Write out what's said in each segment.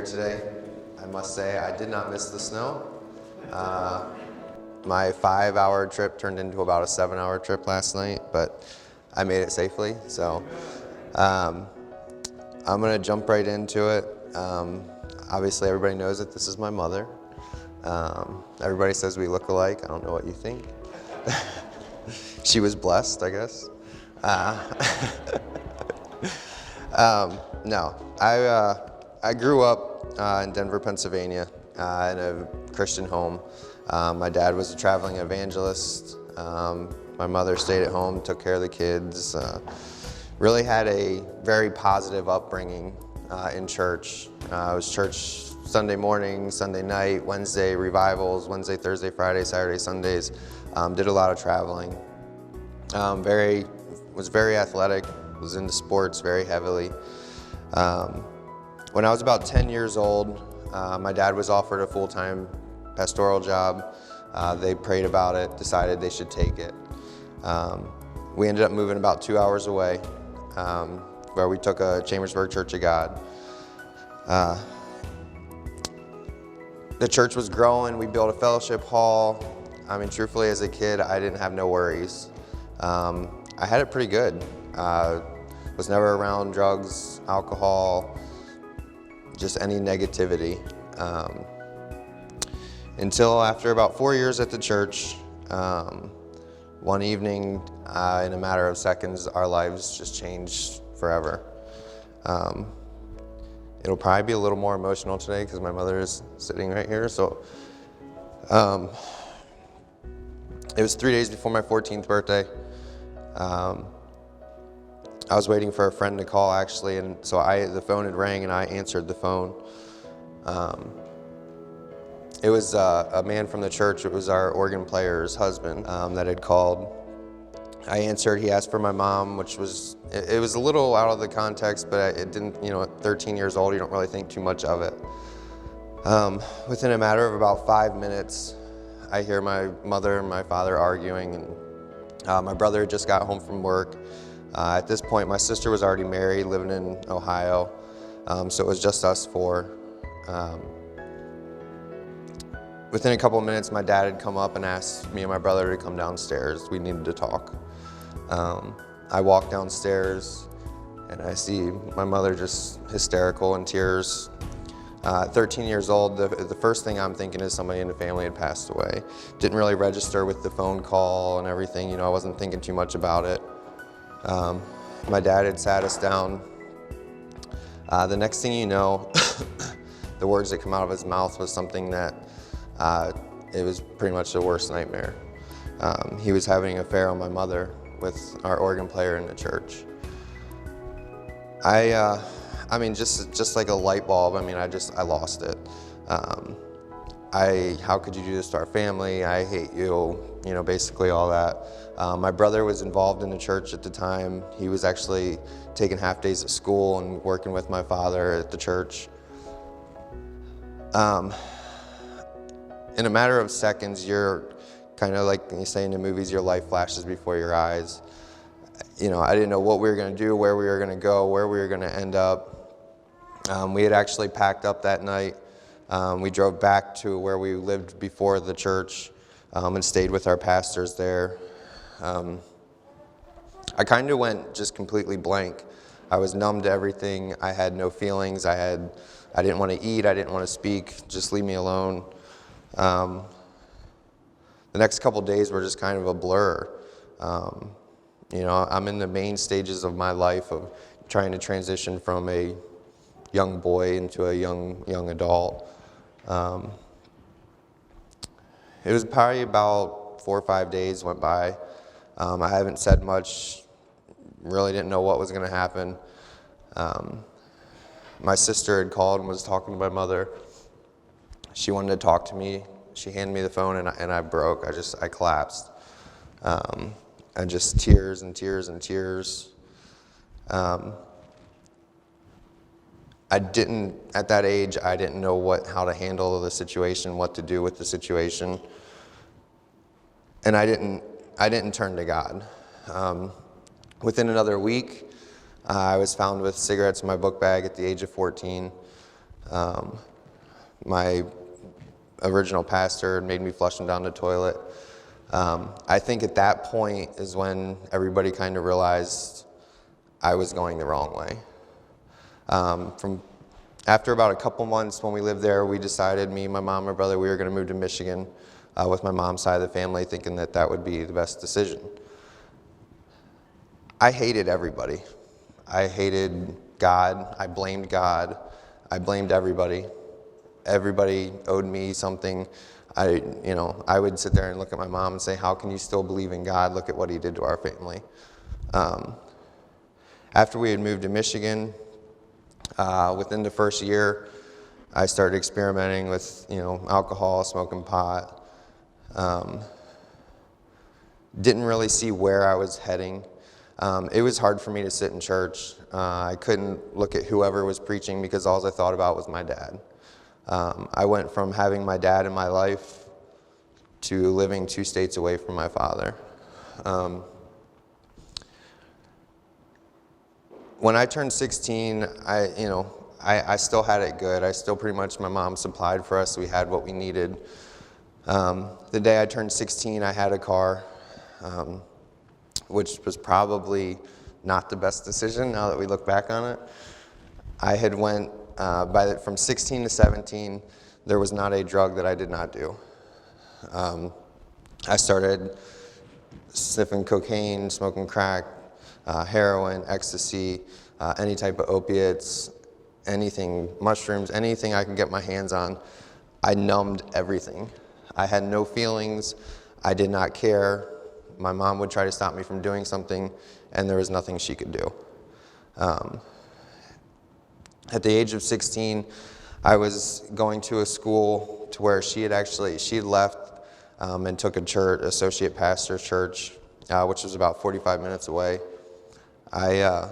here today. I must say I did not miss the snow. My 5-hour trip turned into about a 7-hour trip last night, but I made it safely. So I'm going to jump right into it. Obviously, everybody knows that this is my mother. Everybody says we look alike. I don't know what you think. She was blessed, I guess. No, I grew up in Denver, Pennsylvania, in a Christian home. My dad was a traveling evangelist. My mother stayed at home, took care of the kids. Really had a very positive upbringing in church. It was church Sunday morning, Sunday night, Wednesday revivals, Wednesday, Thursday, Friday, Saturday, Sundays. Did a lot of traveling. Was very athletic, was into sports very heavily. When I was about 10 years old, my dad was offered a full-time pastoral job. They prayed about it, decided they should take it. We ended up moving about 2 hours away, where we took a Chambersburg Church of God. The church was growing. We built a fellowship hall. I mean, truthfully, as a kid, I didn't have no worries. I had it pretty good. Was never around drugs, alcohol, just any negativity. Until after about 4 years at the church, one evening, in a matter of seconds, our lives just changed forever. It'll probably be a little more emotional today because my mother is sitting right here. So it was 3 days before my 14th birthday. I was waiting for a friend to call, actually, and so the phone had rang and I answered the phone. It was a man from the church. It was our organ player's husband that had called. I answered. He asked for my mom, which was, it was a little out of the context, but it didn't, at 13 years old, you don't really think too much of it. Within a matter of about 5 minutes, I hear my mother and my father arguing, and my brother had just got home from work. At this point, my sister was already married, living in Ohio, so it was just us four. Within a couple of minutes, my dad had come up and asked me and my brother to come downstairs. We needed to talk. I walk downstairs and I see my mother just hysterical in tears. At 13 years old, the first thing I'm thinking is somebody in the family had passed away. Didn't really register with the phone call and everything. I wasn't thinking too much about it. My dad had sat us down. The next thing you know, the words that come out of his mouth was something that it was pretty much the worst nightmare. He was having an affair on my mother with our organ player in the church. I mean, just like a light bulb. I mean, I lost it. How could you do this to our family? I hate you. Basically all that. My brother was involved in the church at the time. He was actually taking half days at school and working with my father at the church. In a matter of seconds, you're kind of like you say in the movies, your life flashes before your eyes. I didn't know what we were going to do, where we were going to go, where we were going to end up. We had actually packed up that night. We drove back to where we lived before the church and stayed with our pastors there. I kind of went just completely blank. I was numb to everything. I had no feelings. I didn't want to eat. I didn't want to speak. Just leave me alone. The next couple days were just kind of a blur. I'm in the main stages of my life of trying to transition from a young boy into a young adult. It was probably about 4 or 5 days went by. I haven't said much, really didn't know what was going to happen. My sister had called and was talking to my mother. She wanted to talk to me. She handed me the phone and I broke. I collapsed. And just tears and tears and tears. At that age, I didn't know how to handle the situation, what to do with the situation. And I didn't turn to God. Within another week, I was found with cigarettes in my book bag at the age of 14. My original pastor made me flush him down the toilet. I think at that point is when everybody kind of realized I was going the wrong way. After about a couple months when we lived there, we decided, me, my mom, my brother, we were going to move to Michigan with my mom's side of the family, thinking that that would be the best decision. I hated everybody. I hated God. I blamed God. I blamed everybody. Everybody owed me something. I would sit there and look at my mom and say, how can you still believe in God? Look at what he did to our family. After we had moved to Michigan, within the first year, I started experimenting with, alcohol, smoking pot. Didn't really see where I was heading. It was hard for me to sit in church. I couldn't look at whoever was preaching because all I thought about was my dad. I went from having my dad in my life to living 2 states away from my father. When I turned 16, I still had it good. I still pretty much, my mom supplied for us. We had what we needed. The day I turned 16, I had a car, which was probably not the best decision now that we look back on it. I had went, from 16 to 17, there was not a drug that I did not do. I started sniffing cocaine, smoking crack, heroin, ecstasy, any type of opiates, anything, mushrooms, anything I could get my hands on. I numbed everything. I had no feelings. I did not care. My mom would try to stop me from doing something, and there was nothing she could do. At the age of 16, I was going to a school to where she had left and took a church, associate pastor church, which was about 45 minutes away. I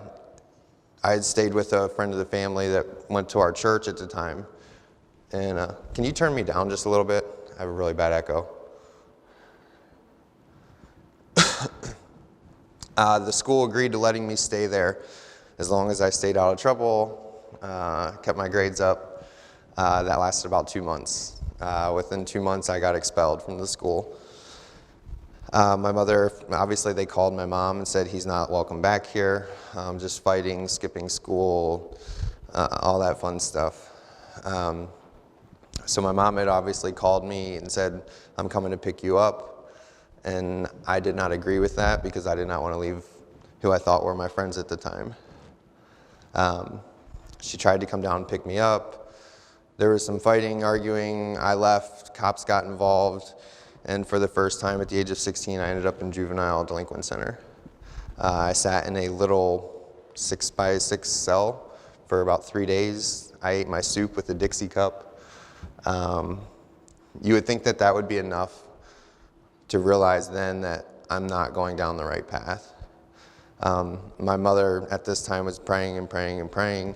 had stayed with a friend of the family that went to our church at the time. And can you turn me down just a little bit? I have a really bad echo. The school agreed to letting me stay there as long as I stayed out of trouble, kept my grades up. That lasted about 2 months. Within 2 months, I got expelled from the school. My mother, obviously they called my mom and said, he's not welcome back here, just fighting, skipping school, all that fun stuff. So my mom had obviously called me and said, I'm coming to pick you up. And I did not agree with that because I did not want to leave who I thought were my friends at the time. She tried to come down and pick me up. There was some fighting, arguing. I left, cops got involved. And for the first time at the age of 16, I ended up in juvenile delinquent center. I sat in a little 6x6 cell for about 3 days. I ate my soup with a Dixie cup. You would think that that would be enough to realize then that I'm not going down the right path. My mother at this time was praying and praying and praying.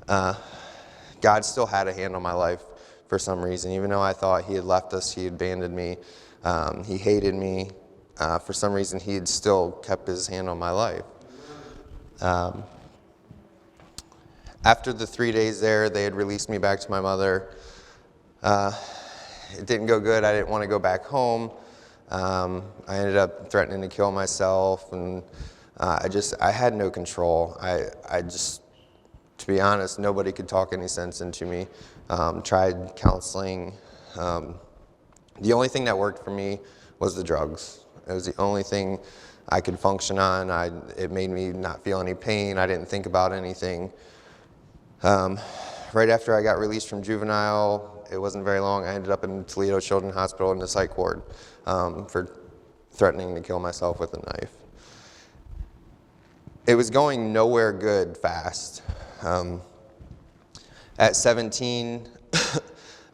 God still had a hand on my life for some reason. Even though I thought he had left us, he had abandoned me, he hated me, for some reason he had still kept his hand on my life. After the 3 days there, they had released me back to my mother. It didn't go good. I didn't want to go back home. I ended up threatening to kill myself, and I had no control. I just, to be honest, nobody could talk any sense into me. Tried counseling. The only thing that worked for me was the drugs. It was the only thing I could function on. It made me not feel any pain. I didn't think about anything. Right after I got released from juvenile, it wasn't very long, I ended up in Toledo Children's Hospital in the psych ward for threatening to kill myself with a knife. It was going nowhere good fast. At 17,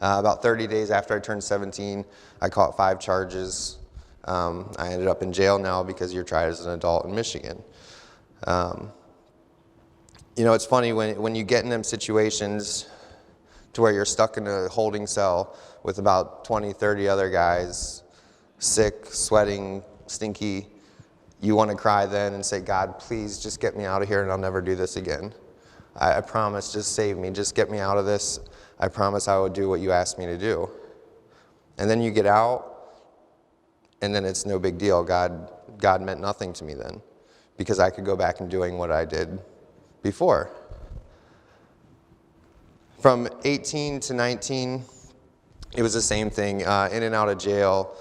about 30 days after I turned 17, I caught 5 charges. I ended up in jail now because you're tried as an adult in Michigan. It's funny when you get in them situations to where you're stuck in a holding cell with about 20, 30 other guys, sick, sweating, stinky. You want to cry then and say, God, please just get me out of here and I'll never do this again. I promise, just save me, just get me out of this. I promise I will do what you asked me to do. And then you get out, and then it's no big deal. God meant nothing to me then, because I could go back and doing what I did before. From 18 to 19, it was the same thing. In and out of jail,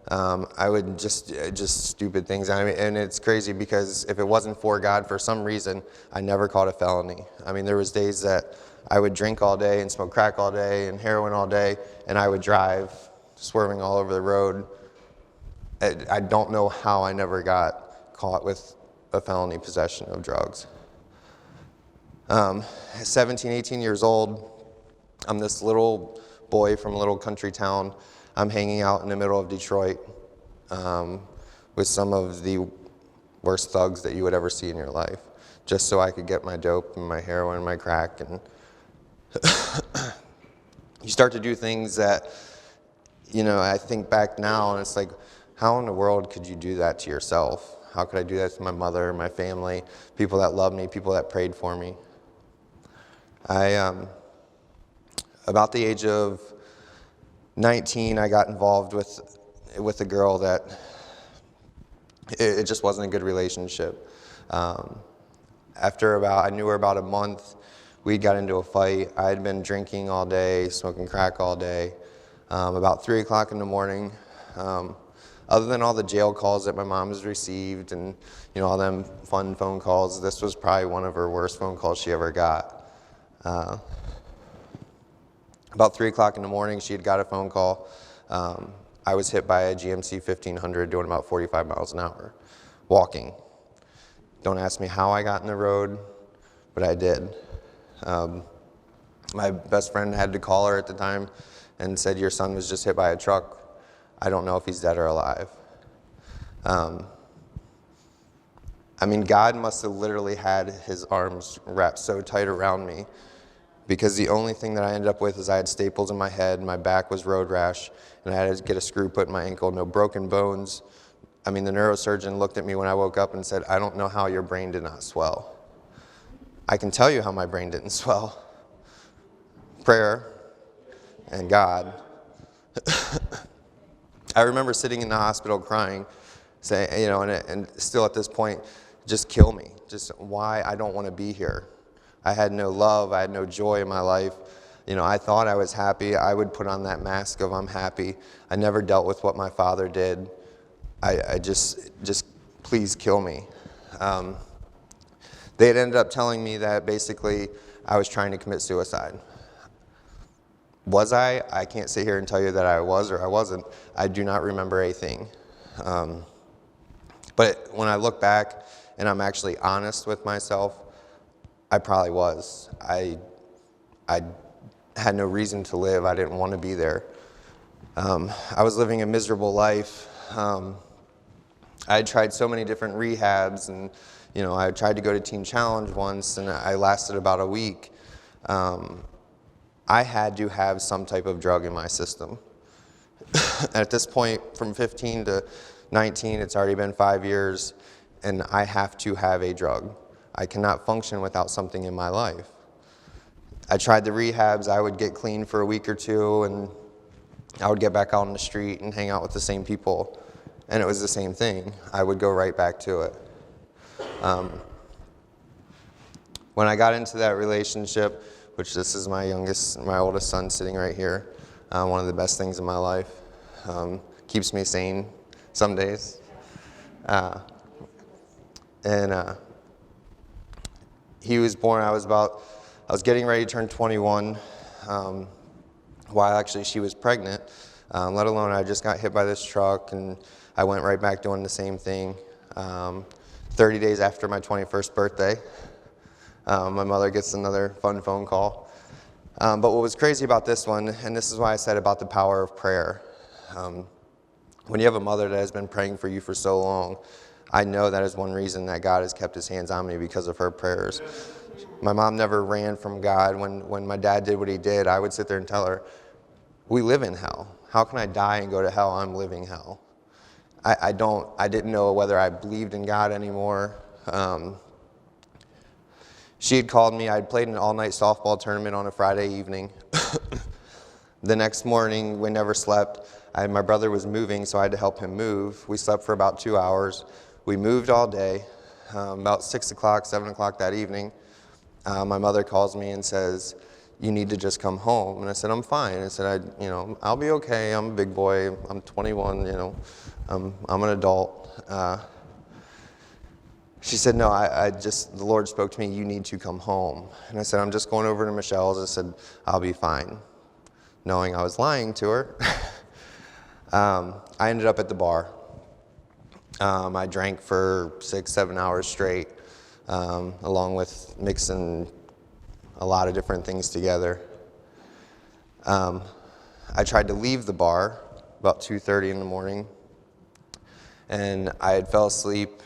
I would just stupid things. I mean, and it's crazy because if it wasn't for God, for some reason, I never caught a felony. I mean, there was days that I would drink all day and smoke crack all day and heroin all day, and I would drive, swerving all over the road. I don't know how I never got caught with a felony possession of drugs. 17, 18 years old, I'm this little boy from a little country town. I'm hanging out in the middle of Detroit with some of the worst thugs that you would ever see in your life, just so I could get my dope and my heroin and my crack. And you start to do things that, I think back now, and it's like, how in the world could you do that to yourself? How could I do that to my mother, my family, people that loved me, people that prayed for me? About the age of 19, I got involved with a girl that it just wasn't a good relationship. I knew her about a month, we got into a fight. I had been drinking all day, smoking crack all day. About 3 o'clock in the morning, other than all the jail calls that my mom has received and all them fun phone calls, this was probably one of her worst phone calls she ever got. About 3 o'clock in the morning, she had got a phone call. I was hit by a GMC 1500 doing about 45 miles an hour, walking. Don't ask me how I got in the road, but I did. My best friend had to call her at the time and said, "Your son was just hit by a truck. I don't know if he's dead or alive." God must have literally had his arms wrapped so tight around me, because the only thing that I ended up with is I had staples in my head, my back was road rash, and I had to get a screw put in my ankle, no broken bones. The neurosurgeon looked at me when I woke up and said, "I don't know how your brain did not swell." I can tell you how my brain didn't swell. Prayer and God. I remember sitting in the hospital crying, saying, and still at this point, just kill me. Just why? I don't want to be here. I had no love. I had no joy in my life. I thought I was happy. I would put on that mask of I'm happy. I never dealt with what my father did. I just please kill me. They had ended up telling me that basically I was trying to commit suicide. Was I? I can't sit here and tell you that I was or I wasn't. I do not remember a thing. But when I look back and I'm actually honest with myself, I probably was. I had no reason to live. I didn't want to be there. I was living a miserable life. I had tried so many different rehabs, and I tried to go to Teen Challenge once, and I lasted about a week. I had to have some type of drug in my system. At this point, from 15 to 19, it's already been 5 years, and I have to have a drug. I cannot function without something in my life. I tried the rehabs. I would get clean for a week or two, and I would get back out on the street and hang out with the same people, and it was the same thing. I would go right back to it. When I got into that relationship, which this is my oldest son sitting right here, one of the best things in my life, keeps me sane some days. He was born, I was getting ready to turn 21, while actually she was pregnant, let alone I just got hit by this truck, and I went right back doing the same thing. 30 days after my 21st birthday, my mother gets another fun phone call. But what was crazy about this one, and this is why I said about the power of prayer, when you have a mother that has been praying for you for so long, I know that is one reason that God has kept his hands on me, because of her prayers. My mom never ran from God. When my dad did what he did, I would sit there and tell her, we live in hell. How can I die and go to hell? I'm living hell. I didn't know whether I believed in God anymore. She had called me. I had played an all-night softball tournament on a Friday evening. The next morning, we never slept. My brother was moving, so I had to help him move. We slept for about 2 hours. We moved all day. About 6 o'clock, 7 o'clock that evening, my mother calls me and says, "You need to just come home." And I said, "I'm fine." I said, I'll be okay. I'm a big boy. I'm 21, I'm an adult. She said, "No, the Lord spoke to me, you need to come home." And I said, "I'm just going over to Michelle's." I said, "I'll be fine," knowing I was lying to her. I ended up at the bar. I drank for 6, 7 hours straight, along with mixing a lot of different things together. I tried to leave the bar about 2:30 in the morning, and I had fell asleep.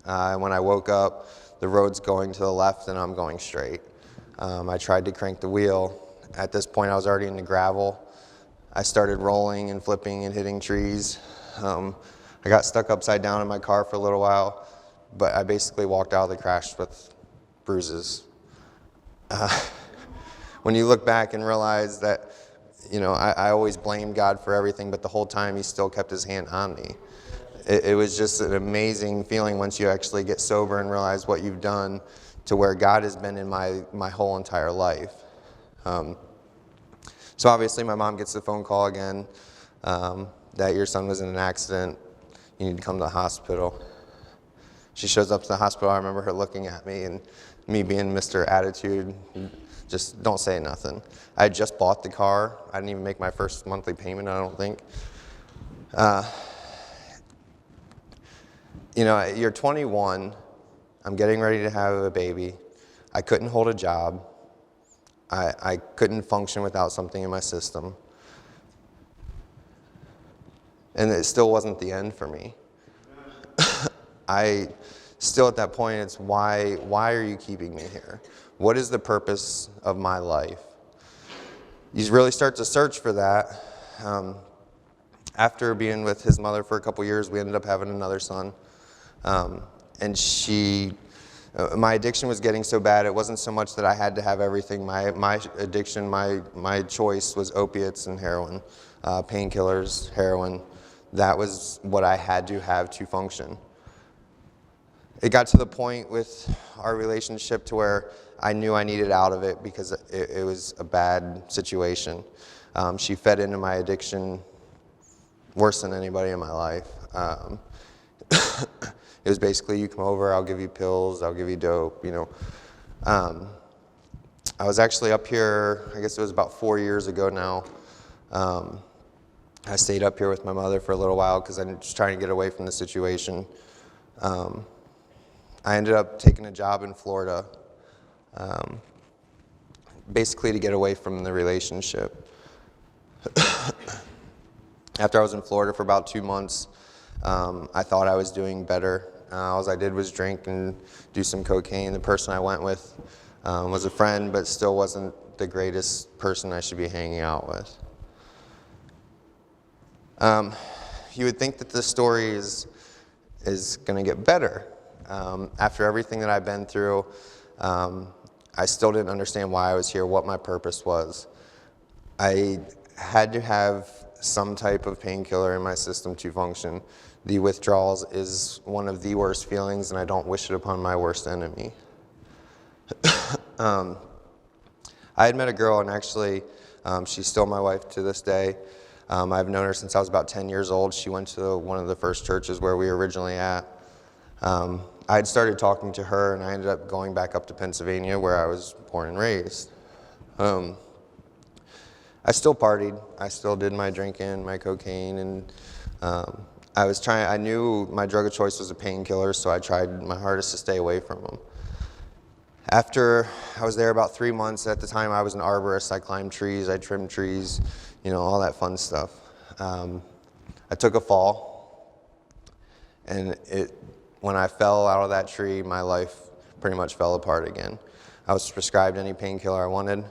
When I woke up, the road's going to the left and I'm going straight. I tried to crank the wheel. At this point, I was already in the gravel. I started rolling and flipping and hitting trees. I got stuck upside down in my car for a little while, but I basically walked out of the crash with bruises. When you look back and realize that, I always blamed God for everything, but the whole time He still kept His hand on me. It was just an amazing feeling once you actually get sober and realize what you've done to where God has been in my whole entire life. So obviously my mom gets the phone call again that your son was in an accident. You need to come to the hospital. She shows up to the hospital. I remember her looking at me and me being Mr. Attitude, just don't say nothing. I had just bought the car. I didn't even make my first monthly payment, I don't think. You're 21. I'm getting ready to have a baby. I couldn't hold a job. I couldn't function without something in my system. And it still wasn't the end for me. I still at that point, it's why are you keeping me here? What is the purpose of my life? You really start to search for that. After being with his mother for a couple years, we ended up having another son. And my addiction was getting so bad, it wasn't so much that I had to have everything. My addiction, my choice was opiates and heroin, painkillers, heroin. That was what I had to have to function. It got to the point with our relationship to where I knew I needed out of it because it was a bad situation. She fed into my addiction worse than anybody in my life. It was basically, you come over, I'll give you pills, I'll give you dope, I was actually up here, I guess it was about 4 years ago now. I stayed up here with my mother for a little while because I'm just trying to get away from the situation. I ended up taking a job in Florida, basically to get away from the relationship. After I was in Florida for about 2 months, I thought I was doing better. All I did was drink and do some cocaine. The person I went with was a friend, but still wasn't the greatest person I should be hanging out with. You would think that the story is going to get better. After everything that I've been through, I still didn't understand why I was here, what my purpose was. I had to have some type of painkiller in my system to function. The withdrawals is one of the worst feelings, and I don't wish it upon my worst enemy. I had met a girl, and actually, she's still my wife to this day. I've known her since I was about 10 years old. She went to one of the first churches where we were originally at. I had started talking to her, and I ended up going back up to Pennsylvania, where I was born and raised. I still partied. I still did my drinking, my cocaine, and I knew my drug of choice was a painkiller, so I tried my hardest to stay away from them. After I was there about 3 months, at the time I was an arborist. I climbed trees, I trimmed trees, all that fun stuff. I took a fall, and when I fell out of that tree, my life pretty much fell apart again. I was prescribed any painkiller I wanted.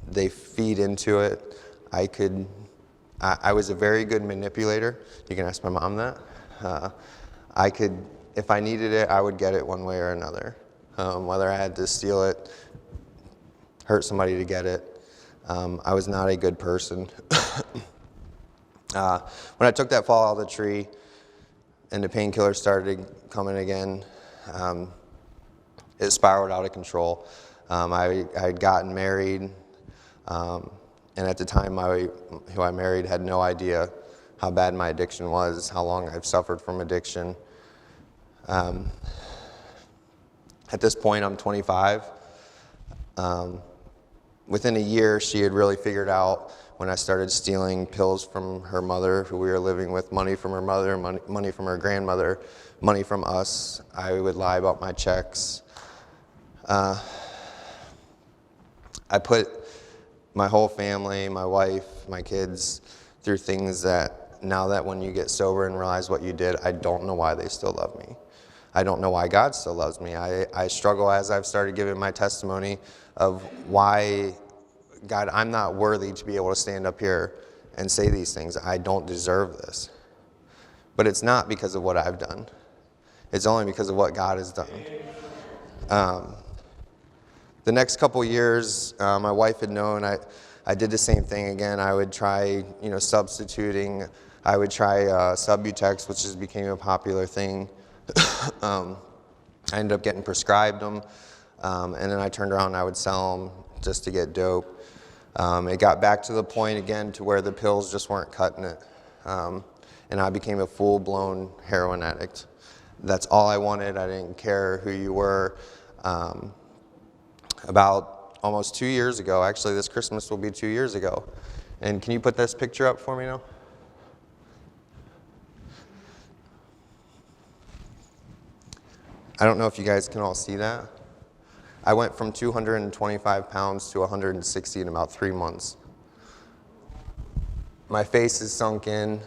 They feed into it. I was a very good manipulator. You can ask my mom that. If I needed it, I would get it one way or another. whether I had to steal it, hurt somebody to get it. I was not a good person. When I took that fall out of the tree and the painkillers started coming again, it spiraled out of control. I had gotten married, and at the time who I married had no idea how bad my addiction was, how long I've suffered from addiction. At this point, I'm 25. Within a year, she had really figured out when I started stealing pills from her mother, who we were living with, money from her mother, money from her grandmother, money from us. I would lie about my checks. I put my whole family, my wife, my kids, through things that now that when you get sober and realize what you did, I don't know why they still love me. I don't know why God still loves me. I struggle as I've started giving my testimony of why, God, I'm not worthy to be able to stand up here and say these things. I don't deserve this. But it's not because of what I've done. It's only because of what God has done. The next couple years, my wife had known I did the same thing again. I would try, substituting. I would try Subutex, which just became a popular thing. I ended up getting prescribed them, and then I turned around and I would sell them just to get dope. It got back to the point again to where the pills just weren't cutting it, and I became a full-blown heroin addict. That's all I wanted. I didn't care who you were. About almost 2 years ago, actually this Christmas will be 2 years ago. And can you put this picture up for me now? I don't know if you guys can all see that. I went from 225 pounds to 160 in about 3 months. My face is sunk in.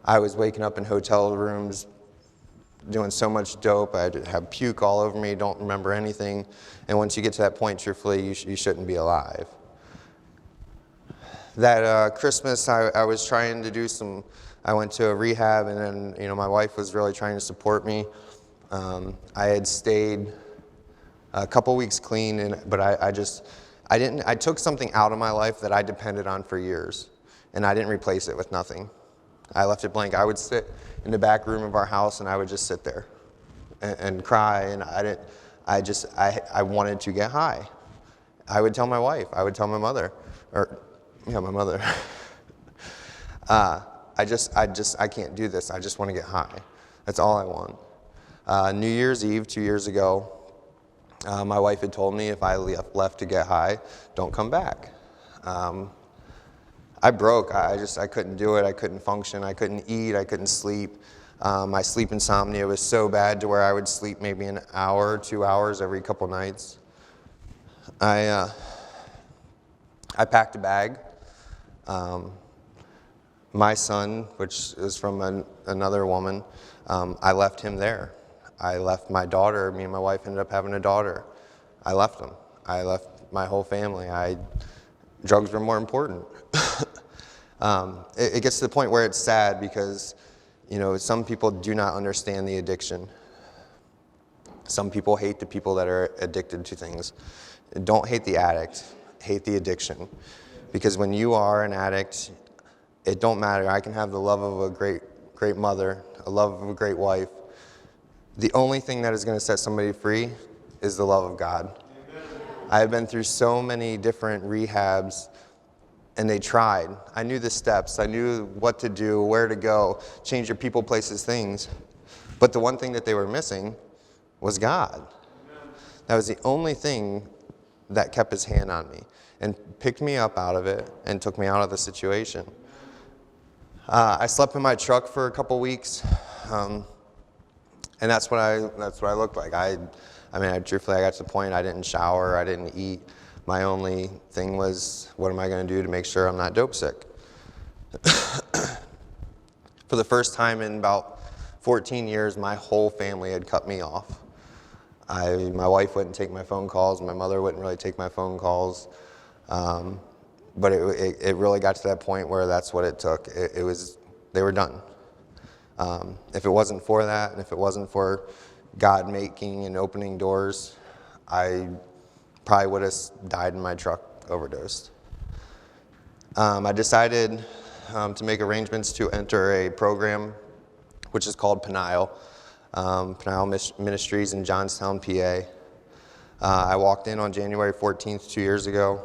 I was waking up in hotel rooms doing so much dope. I had puke all over me, don't remember anything. And once you get to that point, truthfully, you shouldn't be alive. That Christmas, I was trying to do I went to a rehab, and then, my wife was really trying to support me. I had stayed a couple weeks clean, but I took something out of my life that I depended on for years, and I didn't replace it with nothing. I left it blank. I would sit in the back room of our house, and I would just sit there and cry, and I wanted to get high. I would tell my wife. I would tell my mother, my mother. I can't do this. I just want to get high. That's all I want. New Year's Eve 2 years ago, my wife had told me if I left to get high, don't come back. I broke. I couldn't do it. I couldn't function. I couldn't eat. I couldn't sleep. My sleep insomnia was so bad to where I would sleep maybe an hour, 2 hours every couple nights. I packed a bag. My son, which is from another woman, I left him there. I left my daughter. Me and my wife ended up having a daughter. I left them. I left my whole family. Drugs were more important. It gets to the point where it's sad because, some people do not understand the addiction. Some people hate the people that are addicted to things. Don't hate the addict, hate the addiction. Because when you are an addict, it don't matter. I can have the love of a great mother, a love of a great wife. The only thing that is going to set somebody free is the love of God. I have been through so many different rehabs, and they tried. I knew the steps. I knew what to do, where to go, change your people, places, things. But the one thing that they were missing was God. That was the only thing that kept his hand on me and picked me up out of it and took me out of the situation. I slept in my truck for a couple weeks, and that's what I looked like. Truthfully, I got to the point I didn't shower, I didn't eat. My only thing was, what am I going to do to make sure I'm not dope sick? For the first time in about 14 years, my whole family had cut me off. My wife wouldn't take my phone calls. My mother wouldn't really take my phone calls. But it really got to that point where that's what it took. They were done. If it wasn't for that, and if it wasn't for God making and opening doors, I probably would have died in my truck, overdosed. I decided to make arrangements to enter a program which is called Peniel Ministries in Johnstown, PA. I walked in on January 14th, 2 years ago.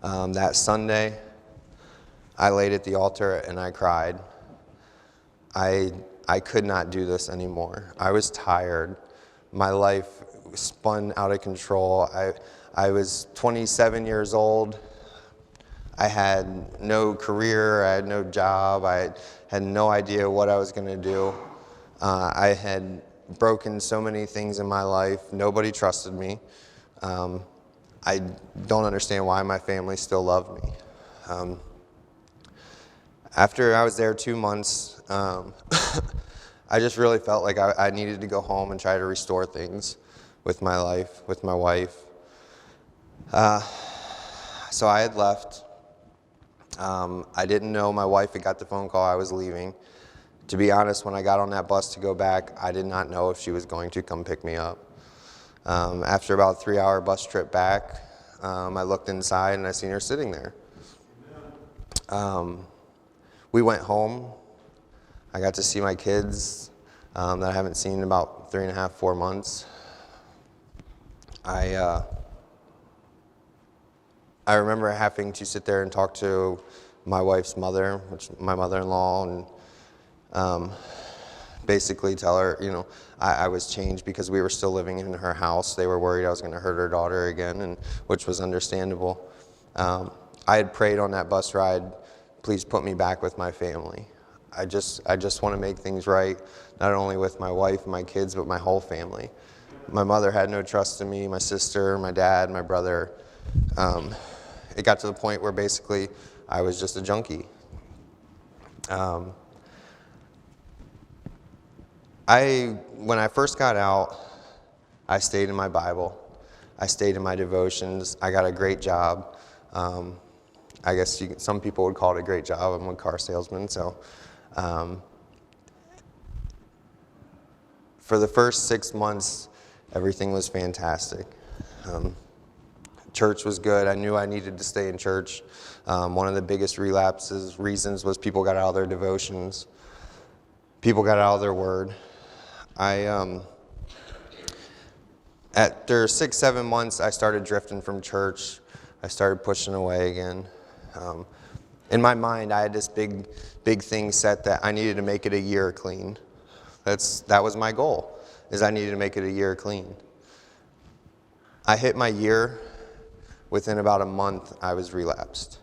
That Sunday, I laid at the altar and I cried. I could not do this anymore. I was tired. My life spun out of control. I was 27 years old. I had no career. I had no job. I had no idea what I was going to do. I had broken so many things in my life. Nobody trusted me. I don't understand why my family still loved me. After I was there 2 months, I just really felt like I needed to go home and try to restore things with my life, with my wife. So I had left. I didn't know my wife had got the phone call I was leaving. To be honest, when I got on that bus to go back, I did not know if she was going to come pick me up. After about a 3-hour bus trip back, I looked inside and I seen her sitting there. We went home. I got to see my kids that I haven't seen in about 3.5, 4 months. I remember having to sit there and talk to my wife's mother, which my mother-in-law, and basically tell her, I was changed because we were still living in her house. They were worried I was going to hurt her daughter again, and which was understandable. I had prayed on that bus ride, please put me back with my family. I just want to make things right, not only with my wife and my kids, but my whole family. My mother had no trust in me, my sister, my dad, my brother. It got to the point where basically I was just a junkie. When I first got out, I stayed in my Bible. I stayed in my devotions. I got a great job. I guess some people would call it a great job. I'm a car salesman, so. For the first 6 months, everything was fantastic. Church was good. I knew I needed to stay in church. One of the biggest reasons was people got out of their devotions. People got out of their word. After 6, 7 months, I started drifting from church. I started pushing away again. In my mind, I had this big thing set that I needed to make it a year clean. That was my goal, is I needed to make it a year clean. I hit my year. Within about a month, I was relapsed.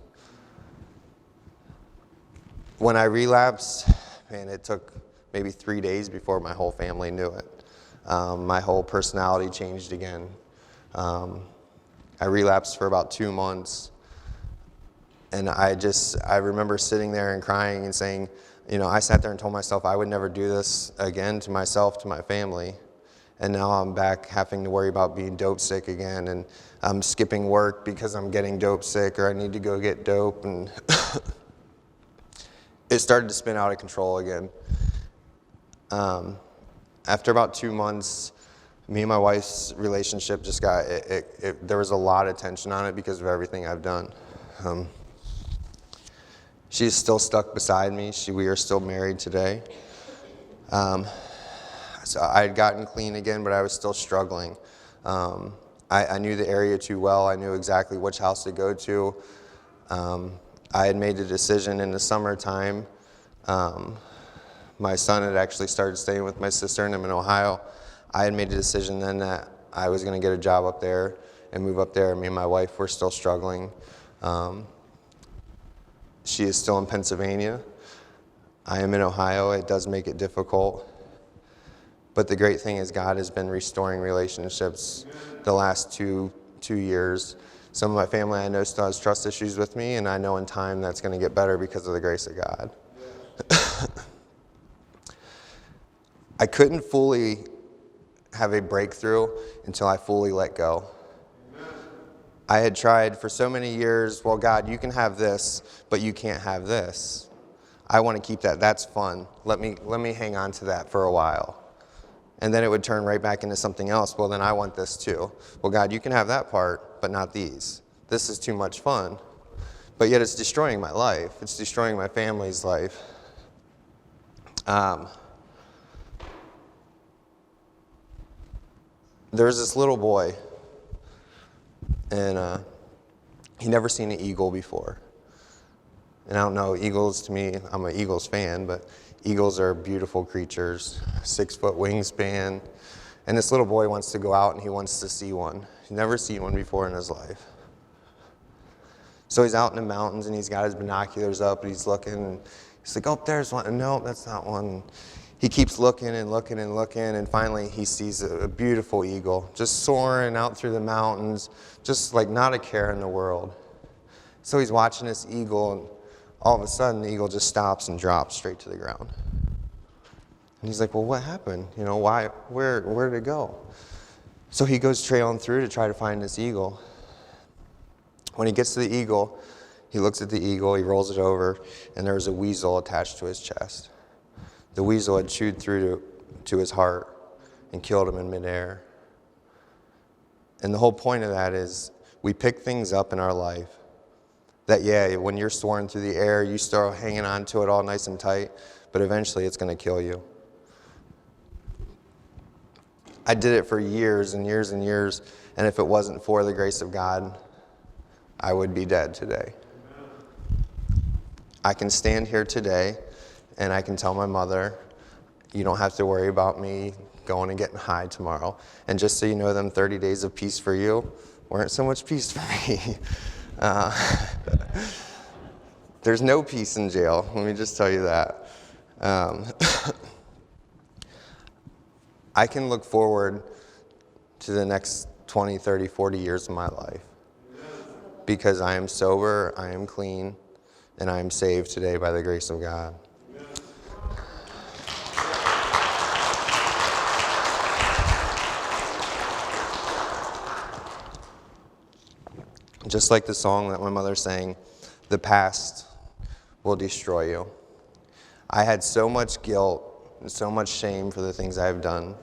When I relapsed, man, it took maybe 3 days before my whole family knew it. My whole personality changed again. I relapsed for about 2 months. And I remember sitting there and crying and saying, I sat there and told myself I would never do this again to myself, to my family. And now I'm back having to worry about being dope sick again. And I'm skipping work because I'm getting dope sick, or I need to go get dope. And it started to spin out of control again. After about 2 months, me and my wife's relationship just there was a lot of tension on it because of everything I've done. She's still stuck beside me. We are still married today. So I had gotten clean again, but I was still struggling. I knew the area too well. I knew exactly which house to go to. I had made a decision in the summertime. My son had actually started staying with my sister, and I'm in Ohio. I had made a decision then that I was going to get a job up there and move up there. Me and my wife were still struggling. She is still in Pennsylvania. I am in Ohio. It does make it difficult. But the great thing is God has been restoring relationships the last two years. Some of my family I know still has trust issues with me, and I know in time that's going to get better because of the grace of God. I couldn't fully have a breakthrough until I fully let go. I had tried for so many years, well, God, you can have this, but you can't have this. I want to keep that. That's fun. Let me hang on to that for a while. And then it would turn right back into something else. Well, then I want this too. Well, God, you can have that part, but not these. This is too much fun. But yet it's destroying my life. It's destroying my family's life. There's this little boy, and he never seen an eagle before. And I don't know, eagles to me, I'm an Eagles fan, but eagles are beautiful creatures, 6-foot wingspan. And this little boy wants to go out and he wants to see one. He's never seen one before in his life. So he's out in the mountains and he's got his binoculars up and he's looking. And he's like, oh, there's one. And no, that's not one. He keeps looking and looking and looking, and finally he sees a beautiful eagle just soaring out through the mountains, just like not a care in the world. So he's watching this eagle, and all of a sudden the eagle just stops and drops straight to the ground. And he's like, well, what happened? You know, why? Where did it go? So he goes trailing through to try to find this eagle. When he gets to the eagle, he looks at the eagle, he rolls it over, and there's a weasel attached to his chest. The weasel had chewed through to his heart and killed him in midair. And the whole point of that is we pick things up in our life that, yeah, when you're soaring through the air, you start hanging on to it all nice and tight, but eventually it's going to kill you. I did it for years and years and years, and if it wasn't for the grace of God, I would be dead today. I can stand here today and I can tell my mother, you don't have to worry about me going and getting high tomorrow. And just so you know, them 30 days of peace for you weren't so much peace for me. There's no peace in jail, let me just tell you that. I can look forward to the next 20, 30, 40 years of my life because I am sober, I am clean, and I am saved today by the grace of God. Just like the song that my mother sang, the past will destroy you. I had so much guilt and so much shame for the things I've done.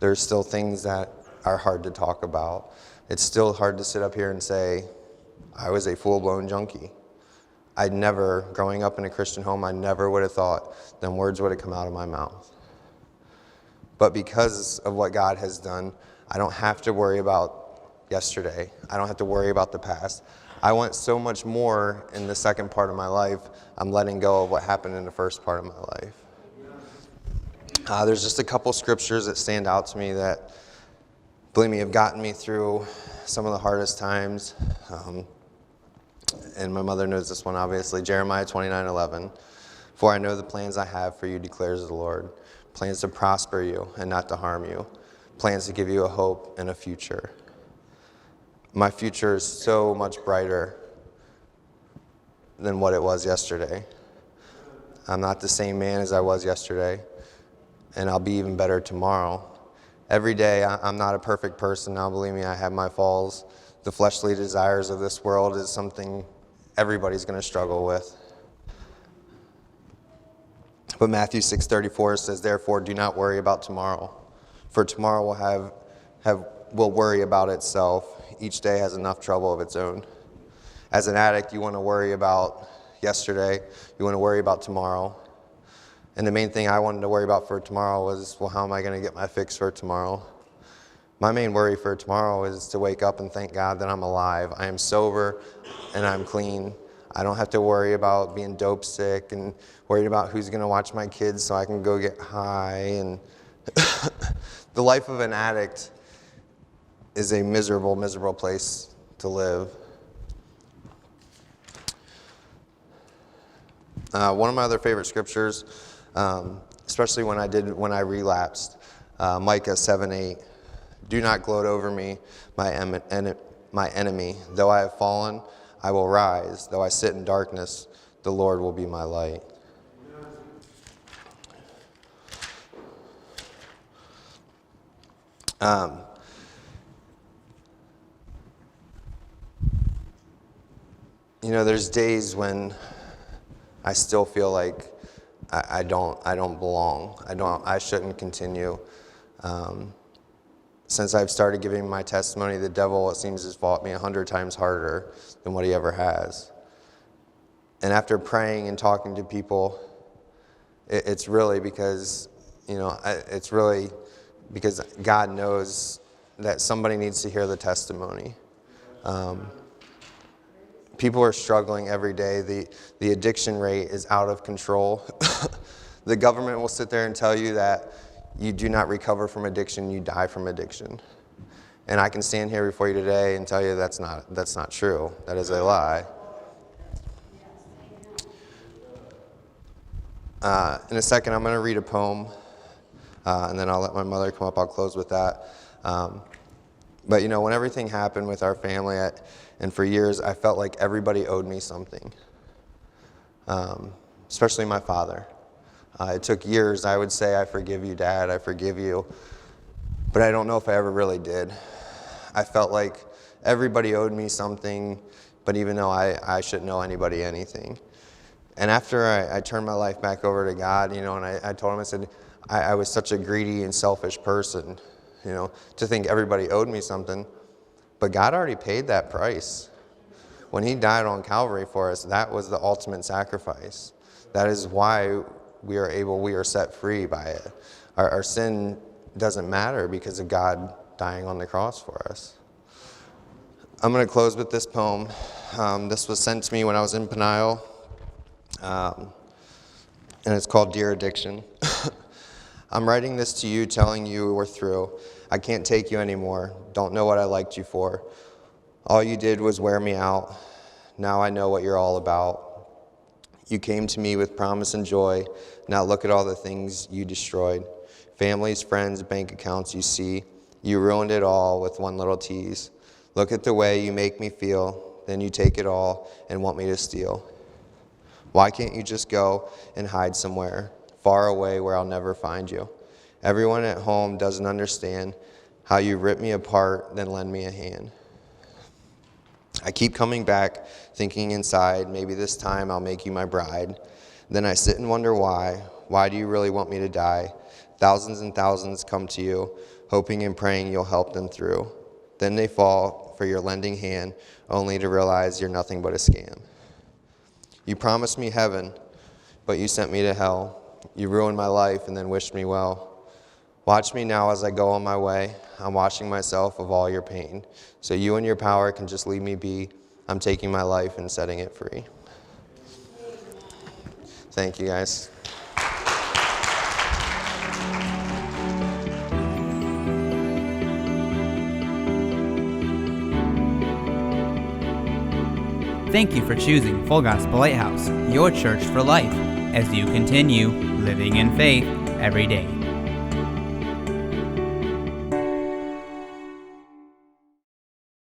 There's still things that are hard to talk about. It's still hard to sit up here and say, I was a full-blown junkie. I'd never, growing up in a Christian home, I never would have thought them words would have come out of my mouth. But because of what God has done, I don't have to worry about yesterday. I don't have to worry about the past. I want so much more in the second part of my life. I'm letting go of what happened in the first part of my life. There's just a couple scriptures that stand out to me that, believe me, have gotten me through some of the hardest times. And my mother knows this one, obviously. Jeremiah 29:11. For I know the plans I have for you, declares the Lord. Plans to prosper you and not to harm you. Plans to give you a hope and a future. My future is so much brighter than what it was yesterday. I'm not the same man as I was yesterday, and I'll be even better tomorrow. Every day, I'm not a perfect person. Now, believe me, I have my falls. The fleshly desires of this world is something everybody's going to struggle with. But Matthew 6:34 says, therefore, do not worry about tomorrow, for tomorrow will worry about itself. Each day has enough trouble of its own. As an addict, you want to worry about yesterday. You want to worry about tomorrow. And the main thing I wanted to worry about for tomorrow was, well, how am I going to get my fix for tomorrow? My main worry for tomorrow is to wake up and thank God that I'm alive. I am sober and I'm clean. I don't have to worry about being dope sick and worried about who's going to watch my kids so I can go get high. And the life of an addict is a miserable, miserable place to live. One of my other favorite scriptures, especially when I relapsed, Micah 7:8. Do not gloat over me, my enemy. Though I have fallen, I will rise. Though I sit in darkness, the Lord will be my light. You know, there's days when I still feel like I don't belong. I shouldn't continue. Since I've started giving my testimony, the devil, it seems, has fought me 100 times harder than what he ever has. And after praying and talking to people, it's really because, it's really because God knows that somebody needs to hear the testimony. People are struggling every day. The addiction rate is out of control. The government will sit there and tell you that you do not recover from addiction, you die from addiction. And I can stand here before you today and tell you that's not true. That is a lie. In a second, I'm going to read a poem, and then I'll let my mother come up. I'll close with that. But when everything happened with our family, and for years, I felt like everybody owed me something, especially my father. It took years. I would say, I forgive you, Dad, I forgive you. But I don't know if I ever really did. I felt like everybody owed me something, but even though I shouldn't owe anybody anything. And after I turned my life back over to God, and I told him, I said, I was such a greedy and selfish person, to think everybody owed me something. But God already paid that price. When he died on Calvary for us, that was the ultimate sacrifice. That is why we are set free by it. Our sin doesn't matter because of God dying on the cross for us. I'm going to close with this poem. This was sent to me when I was in Peniel, and it's called Dear Addiction. I'm writing this to you, telling you we're through. I can't take you anymore. Don't know what I liked you for. All you did was wear me out. Now I know what you're all about. You came to me with promise and joy. Now look at all the things you destroyed. Families, friends, bank accounts, you see. You ruined it all with one little tease. Look at the way you make me feel. Then you take it all and want me to steal. Why can't you just go and hide somewhere, far away where I'll never find you? Everyone at home doesn't understand how you rip me apart, then lend me a hand. I keep coming back, thinking inside, maybe this time I'll make you my bride. Then I sit and wonder why. Why do you really want me to die? Thousands and thousands come to you, hoping and praying you'll help them through. Then they fall for your lending hand, only to realize you're nothing but a scam. You promised me heaven, but you sent me to hell. You ruined my life and then wished me well. Watch me now as I go on my way. I'm washing myself of all your pain. So you and your power can just leave me be. I'm taking my life and setting it free. Thank you, guys. Thank you for choosing Full Gospel Lighthouse, your church for life, as you continue living in faith every day.